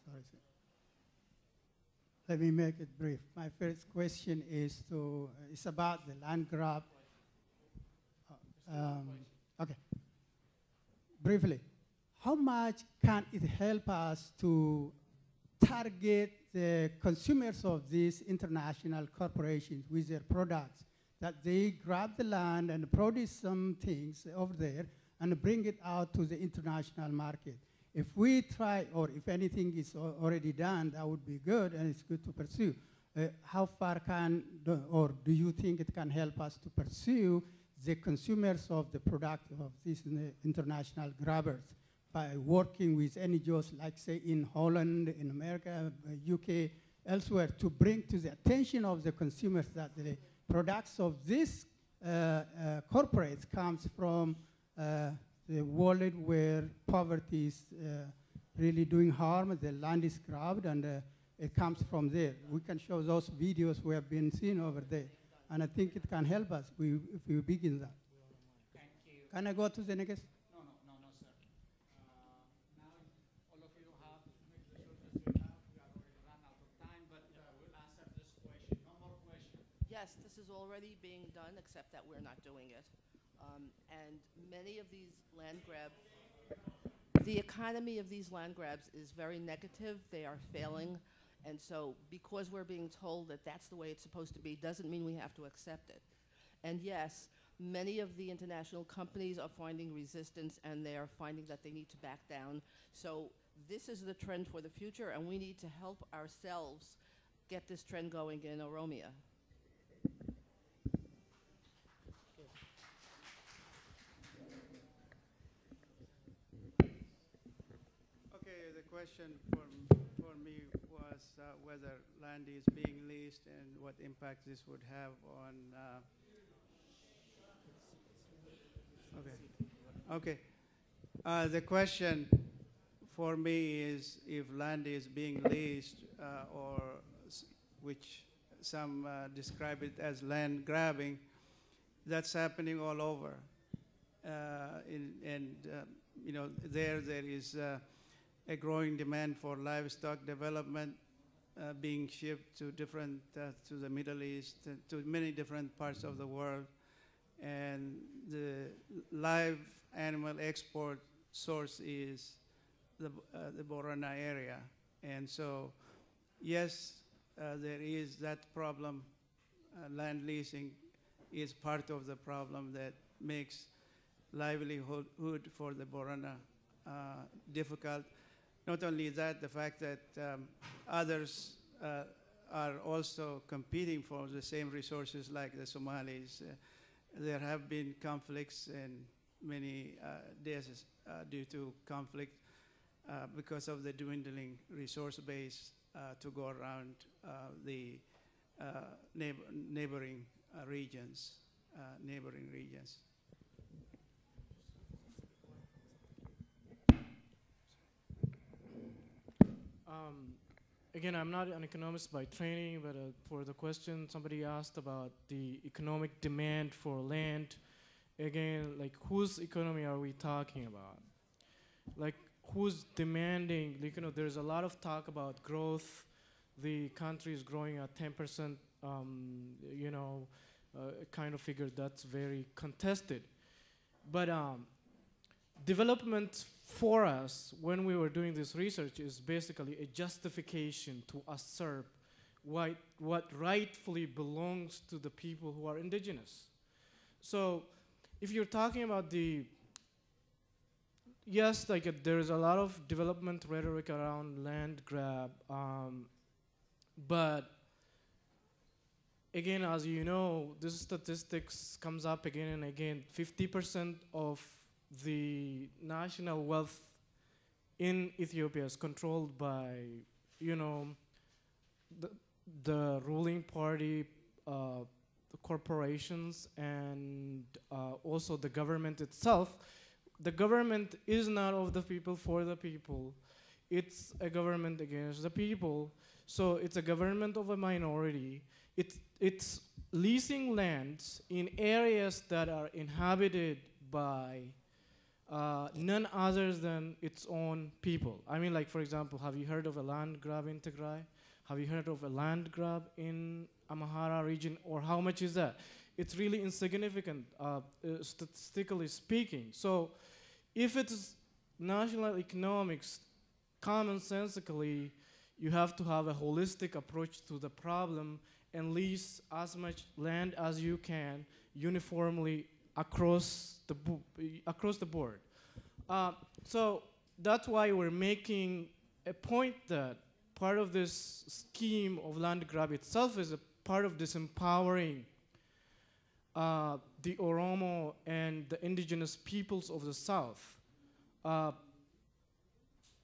Sorry, sir. Let me make it brief. My first question is it's about the land grab. Okay. Briefly, how much can it help us to target the consumers of these international corporations with their products, that they grab the land and produce some things over there and bring it out to the international market? If we try, or if anything is already done, that would be good, and it's good to pursue. How far or do you think it can help us to pursue the consumers of the product of these international grabbers? by working with NGOs like, say, in Holland, in America, UK, elsewhere, to bring to the attention of the consumers that the products of these corporates comes from the world where poverty is really doing harm, the land is grabbed, and it comes from there. We can show those videos we have been seeing over there. And I think it can help us if we begin that. Thank you. Can I go to the next? No, sir. Now all of you have to make the shortest we have. We have already run out of time, but we'll answer this question. No more questions. Yes, this is already being done, except that we're not doing it. And many of these land grab, the economy of these land grabs is very negative. They are failing. And so because we're being told that that's the way it's supposed to be doesn't mean we have to accept it. And yes, many of the international companies are finding resistance and they are finding that they need to back down. So this is the trend for the future, and we need to help ourselves get this trend going in Oromia. Okay, the question for me was whether land is being leased and what impact this would have on. Okay. The question for me is if land is being leased or which some describe it as land grabbing, that's happening all over. You know, there is a growing demand for livestock development being shipped to to the Middle East, to many different parts of the world. And the live animal export source is the Borana area. And so, yes, there is that problem. Land leasing is part of the problem that makes livelihood for the Borana difficult. Not only that, the fact that others are also competing for the same resources like the Somalis. There have been conflicts in many deaths due to conflict because of the dwindling resource base to go around the neighboring regions. Again, I'm not an economist by training, but for the question somebody asked about the economic demand for land, again, like whose economy are we talking about? Like who's demanding, like, you know, there's a lot of talk about growth. The country is growing at 10%, you know, kind of figure that's very contested. But development for us, when we were doing this research, is basically a justification to assert what rightfully belongs to the people who are indigenous. So if you're talking about yes, like there's a lot of development rhetoric around land grab, but again, as you know, this statistics comes up again and again. 50% of the national wealth in Ethiopia is controlled by, you know, the ruling party, the corporations, and also the government itself. The government is not of the people for the people. It's a government against the people. So it's a government of a minority. It's leasing lands in areas that are inhabited by none other than its own people. I mean, like, for example, have you heard of a land grab in Tigray? Have you heard of a land grab in Amhara region? Or how much is that? It's really insignificant, statistically speaking. So if it's national economics, commonsensically, you have to have a holistic approach to the problem and lease as much land as you can uniformly across the board. So that's why we're making a point that part of this scheme of land grab itself is a part of disempowering the Oromo and the indigenous peoples of the South.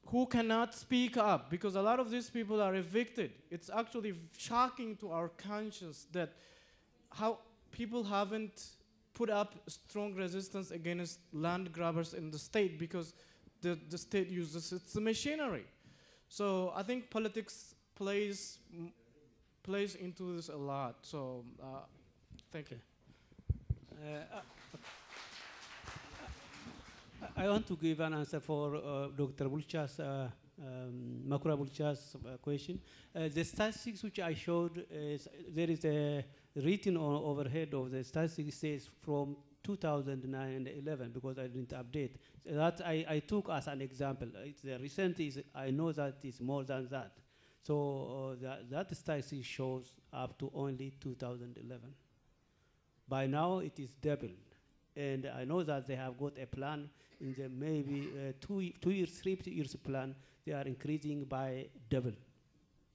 who cannot speak up, because a lot of these people are evicted. It's actually shocking to our conscience that how people haven't put up strong resistance against land grabbers in the state, because the state uses its machinery. So I think politics plays into this a lot. So thank you. I want to give an answer for Dr. Bulcha's, Makura Bulcha's question. The statistics which I showed, there is a written on overhead of the statistics says from 2009 and 11, because I didn't update. That I took as an example. The recent is, I know that it's more than that. So that statistic shows up to only 2011. By now it is doubled. And I know that they have got a plan in the maybe 2 years, 3 years plan. They are increasing by double.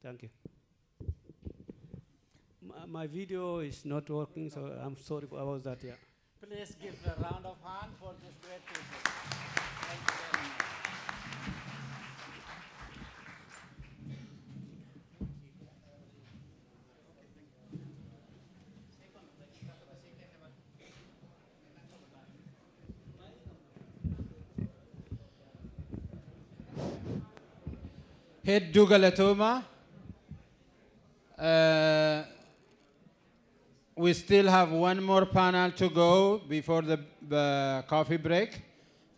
Thank you. My video is not working, so I'm sorry about that. Yeah. Please give a round of hand for this great people. Thank you very much. Hedduu galatooma. We still have one more panel to go before the coffee break.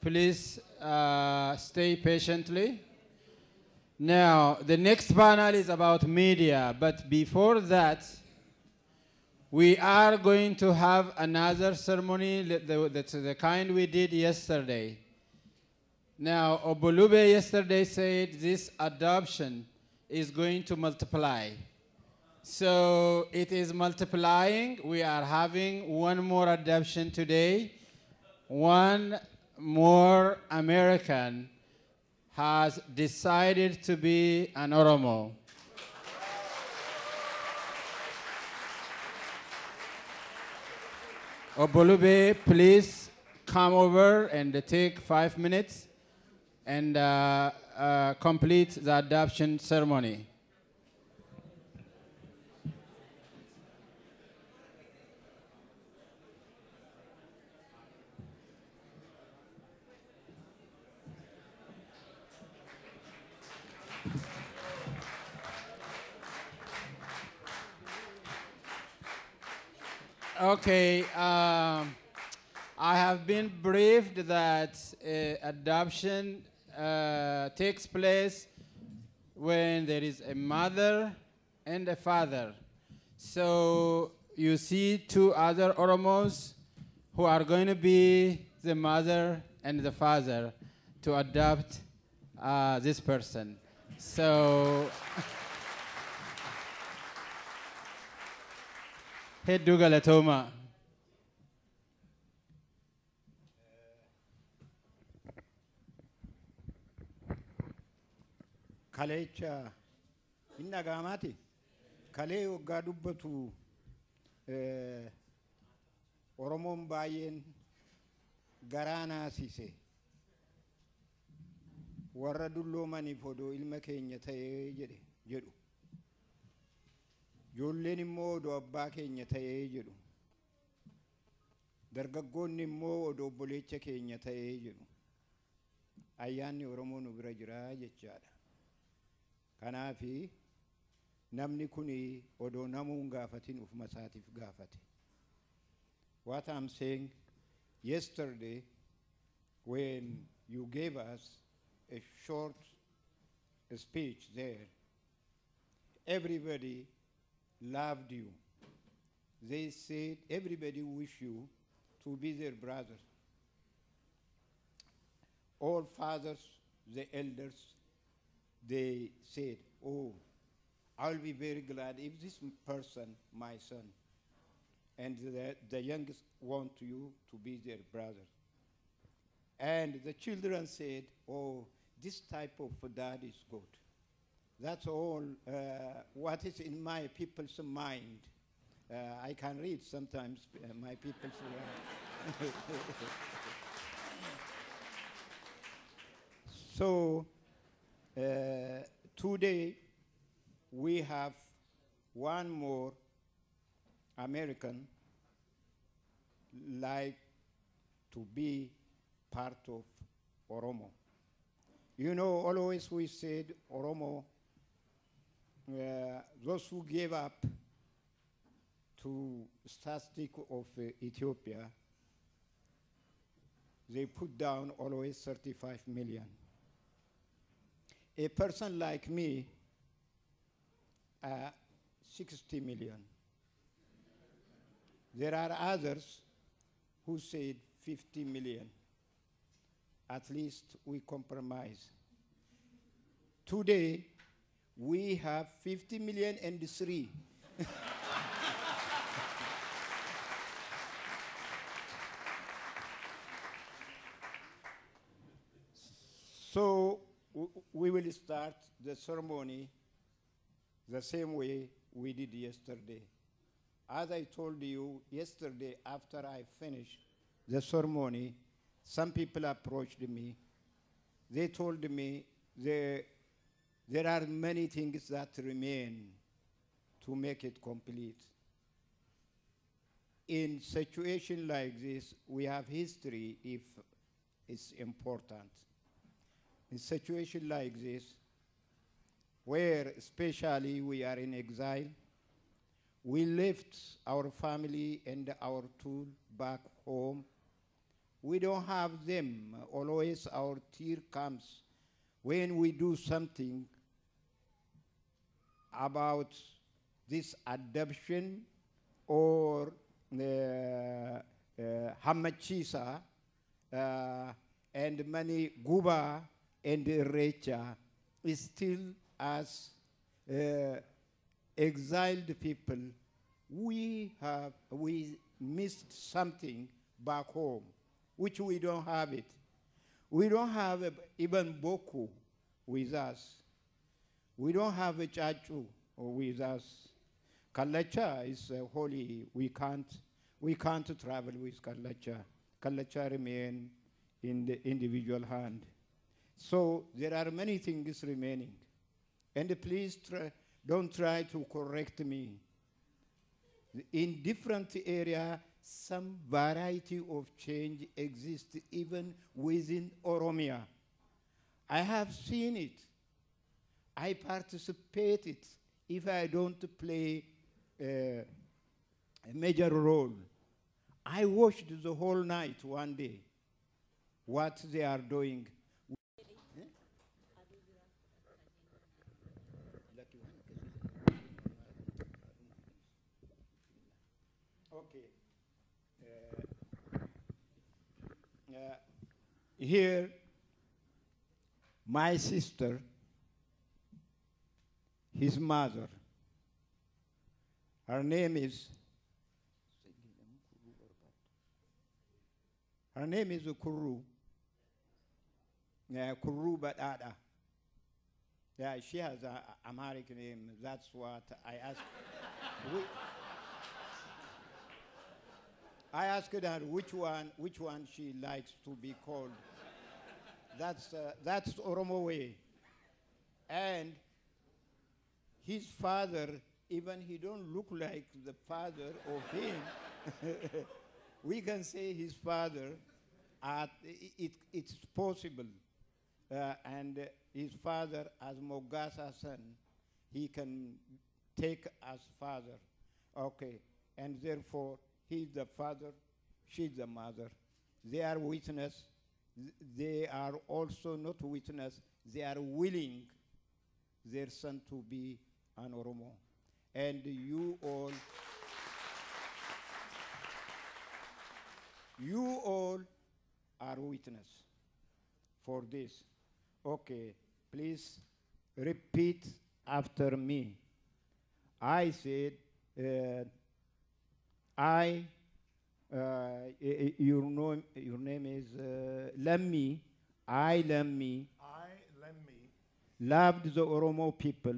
Please stay patiently. Now, the next panel is about media, but before that, we are going to have another ceremony that's the kind we did yesterday. Now, Obolube yesterday said this adoption is going to multiply. So it is multiplying. We are having one more adoption today. One more American has decided to be an Oromo. Obolube, please come over and take 5 minutes and complete the adoption ceremony. Okay, I have been briefed that adoption takes place when there is a mother and a father. So you see 2 other Oromos who are going to be the mother and the father to adopt this person. So hedduu galatooma. Kalecha inna gamati kale waggaa dubbatu Oromoon baay'een garaa naasise warra dulloomaniif odoo ilma keenya ta'ee jedhu ijoolleen immoo odoo abbaa keenya ta'ee jedhu dargaggoonni immoo odoo obboleecha keenya ta'ee jedhu ayyaanni Oromoo nu bira jira jechaadha. Kanaafi namni kuni odoo namuun gaafatin ufuma isaatiif gaafate. What I'm saying, yesterday when you gave us a short speech there, everybody loved you. They said everybody wish you to be their brother. All fathers, the elders, they said, oh, I'll be very glad if this person, my son, and the youngest want you to be their brother. And the children said, oh, this type of dad is good. That's all what is in my people's mind. I can read sometimes my people's mind. So Today, we have one more American like to be part of Oromo. You know, always we said Oromo, those who gave up to statistic of Ethiopia, they put down always 35 million. A person like me, 60 million. There are others who said 50 million. At least we compromise. Today, we have 50 million and 3. So we will start the ceremony the same way we did yesterday. As I told you yesterday, after I finished the ceremony, some people approached me. They told me there are many things that remain to make it complete. In situation like this, we have history if it's important. In situation like this, where especially we are in exile, we left our family and our tool back home. We don't have them. Always our tear comes when we do something about this adoption or Hamachisa and many Guba and Recha is still as exiled people. We missed something back home, which we don't have it. We don't have even Boku with us. We don't have a Chachu with us. Kalacha is holy. We can't travel with Kalacha. Kalacha remain in the individual hand. So there are many things remaining. And please don't try to correct me. In different areas, some variety of change exists even within Oromia. I have seen it. I participated if I don't play a major role. I watched the whole night one day what they are doing. Okay. Here, my sister, his mother, her name is Kuru. Kuru Badada. Yeah, she has an American name. That's what I asked. I asked her which one she likes to be called. That's Oromo way. And his father, even he don't look like the father of him. We can say his father. It's possible. And his father, as Mogasa son, he can take as father. Okay, and therefore, he's the father, she's the mother. They are witness. They are also not witness. They are willing their son to be an Oromo. And you all are witness for this. Okay, please repeat after me. I said, your name is Lemmi. I, Lemmi, loved the Oromo people.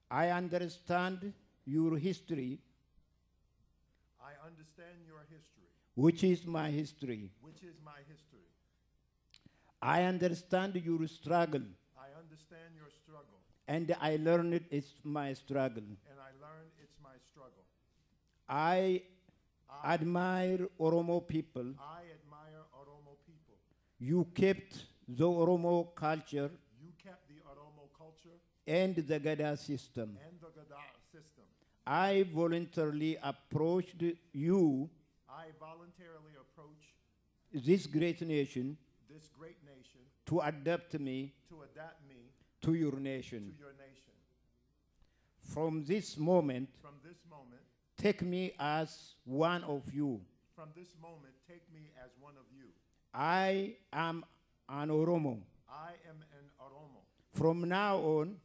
I understand your history. I understand your history. Which is my history. Which is my history. I understand your struggle. I understand your struggle. And I learned it's my struggle. And I learned it's my struggle. I admire Oromo people. I admire Oromo people. You kept the Oromo culture. You kept the Oromo culture. And the Gada system. And the Gada system. I voluntarily approached you. I voluntarily approached this great nation. This great nation. To adapt me. To adapt me. To your nation. To your nation. From this moment. From this moment. Take me as one of you. From this moment, take me as one of you. I am an Oromo. I am an Oromo. From now on,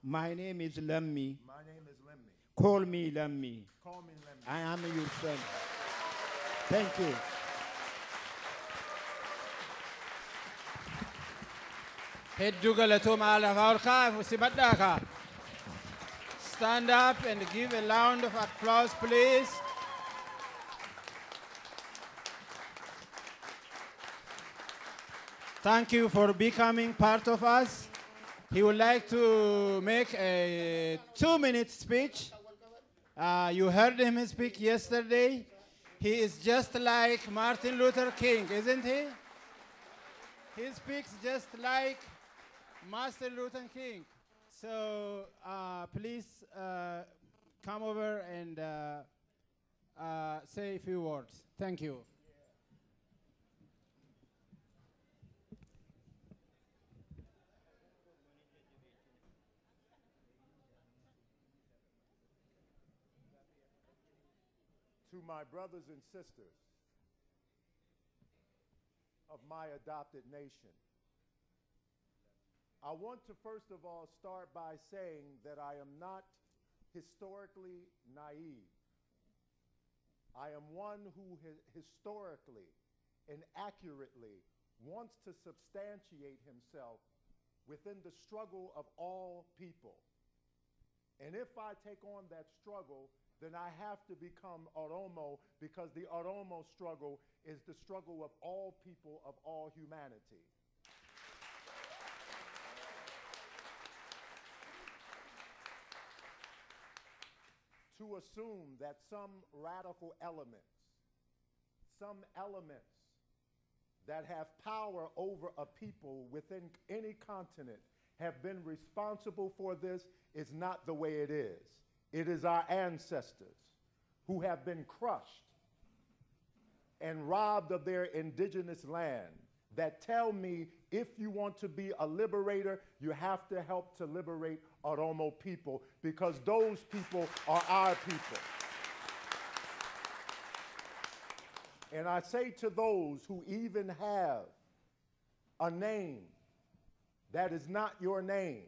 my name is Lammi. My name is Lemmi. Call me Lammi. Call me Lemmi. I am your son. Thank you. Hedduu galatooma lafaa ol ka'aa sibadhaa kaa. Stand up and give a round of applause, please. Thank you for becoming part of us. He would like to make a 2-minute speech. You heard him speak yesterday. He is just like Martin Luther King, isn't he? He speaks just like Martin Luther King. So please come over and say a few words. Thank you. To my brothers and sisters of my adopted nation, I want to first of all start by saying that I am not historically naive. I am one who historically and accurately wants to substantiate himself within the struggle of all people. And if I take on that struggle, then I have to become Oromo, because the Oromo struggle is the struggle of all people, of all humanity. To assume that some radical elements that have power over a people within any continent have been responsible for this is not the way it is. It is our ancestors who have been crushed and robbed of their indigenous land that tell me, if you want to be a liberator, you have to help to liberate Oromo people, because those people are our people. And I say to those who even have a name that is not your name,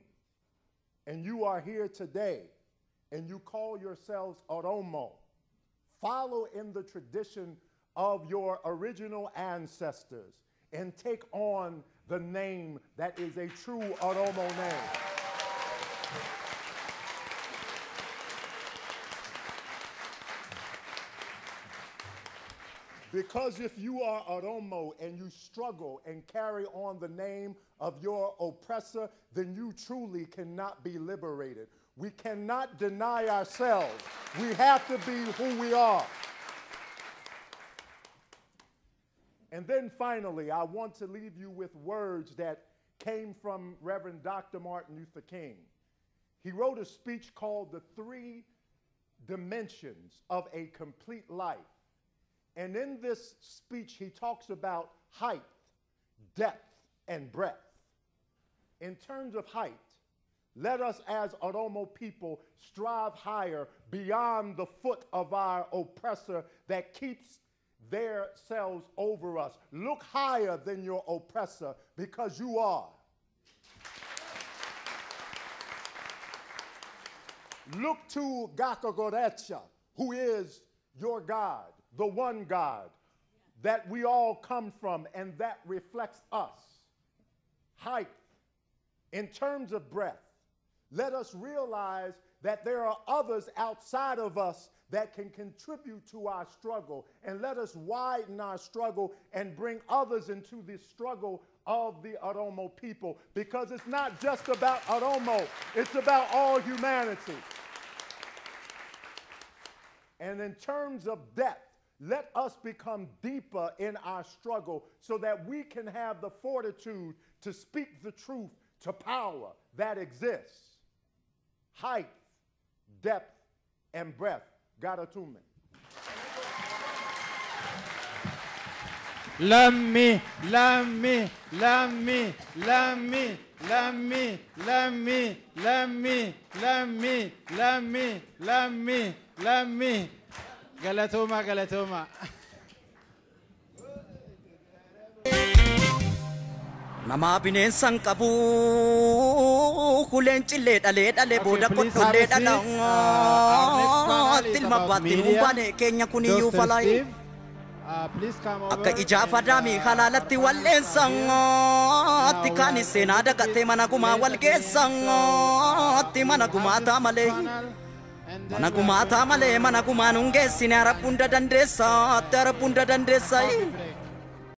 and you are here today, and you call yourselves Oromo, follow in the tradition of your original ancestors and take on the name that is a true Oromo name. Because if you are Oromo and you struggle and carry on the name of your oppressor, then you truly cannot be liberated. We cannot deny ourselves. We have to be who we are. And then finally, I want to leave you with words that came from Reverend Dr. Martin Luther King. He wrote a speech called The 3 Dimensions of a Complete Life. And in this speech, he talks about height, depth, and breadth. In terms of height, let us as Oromo people strive higher beyond the foot of our oppressor that keeps their selves over us. Look higher than your oppressor, because you are. Look to Gakagorecha, who is your God, the one God that we all come from and that reflects us. Height. In terms of breadth, let us realize that there are others outside of us that can contribute to our struggle, and let us widen our struggle and bring others into the struggle of the Oromo people, because it's not just about Oromo, it's about all humanity. And in terms of depth, let us become deeper in our struggle so that we can have the fortitude to speak the truth to power that exists. Height, depth, and breadth. Garatume. Lammi. Galatoma. Nama bineensan qabu kuleen cillee dhalee booda kodhollee dhadhaa tilma baattiin humbaane keenya kuniyyuu falaayi akka ijaafa daamii halaalatti walleensan atti kaanis seenaa dagatee mana gumaa walgeessan atti mana gumaataa malee mana gumaataa malee mana gumaan hungeessine arab hunda dandeessa atti arab hunda dandeessa.